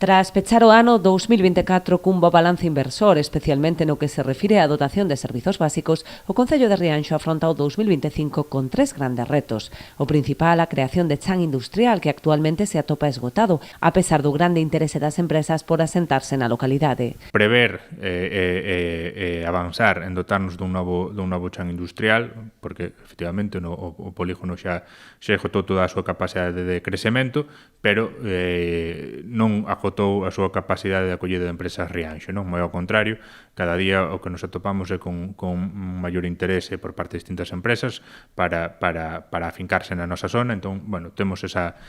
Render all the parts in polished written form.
Tras pechar o ano 2024 cun bo balance inversor, especialmente no que se refire á dotación de servizos básicos, o Concello de Rianxo afronta o 2025 con tres grandes retos. O principal, a creación de chan industrial, que actualmente se atopa esgotado, a pesar do grande interese das empresas por asentarse na localidade. Prever e avanzar en dotarnos dun novo chan industrial, porque efectivamente o polígono xa executou toda a súa capacidade de crecemento, pero non agotou a súa capacidade de acollida de empresas Rianxo, non? Moi ao contrario, cada día o que nos atopamos é con un maior interese por parte de distintas empresas para afincarse na nosa zona, entón, bueno, temos esa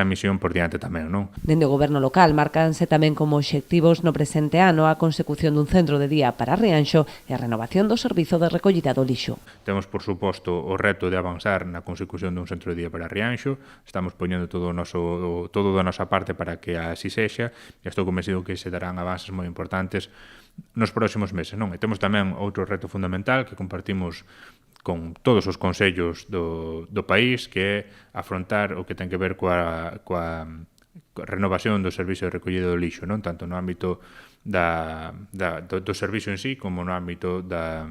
misión por diante tamén, non? Dende o goberno local marcanse tamén como obxectivos no presente ano a consecución dun centro de día para Rianxo e a renovación do servizo de recollida do lixo. Temos, por suposto, o reto de avanzar na consecución dun centro de día para Rianxo, estamos poñendo todo da nosa parte para que así sexa, e estou convencido que se darán avances moi importantes nos próximos meses, non? E temos tamén outro reto fundamental que compartimos con todos os concellos do país, que é afrontar o que ten que ver coa renovación do servicio de recollida do lixo, non? Tanto no ámbito do servicio en sí, como no ámbito da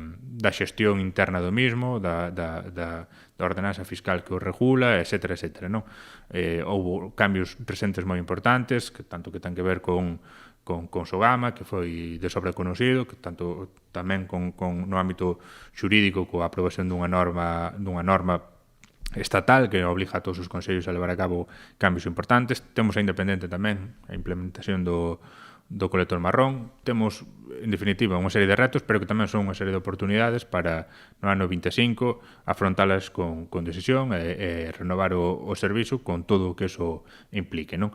xestión interna do mismo, da ordenanza fiscal que o regula, etcétera, etcétera, non? Houve cambios recentes moi importantes, que ten que ver con Sogama, que foi de sobra conocido, que tanto tamén no ámbito xurídico coa aprobación dunha norma estatal que obliga a todos os concellos a levar a cabo cambios importantes. Temos a independente tamén, a implementación do colector marrón. Temos, en definitiva, unha serie de retos, pero que tamén son unha serie de oportunidades para no ano 25 afrontalas con decisión e renovar o servizo con todo o que eso implique, non?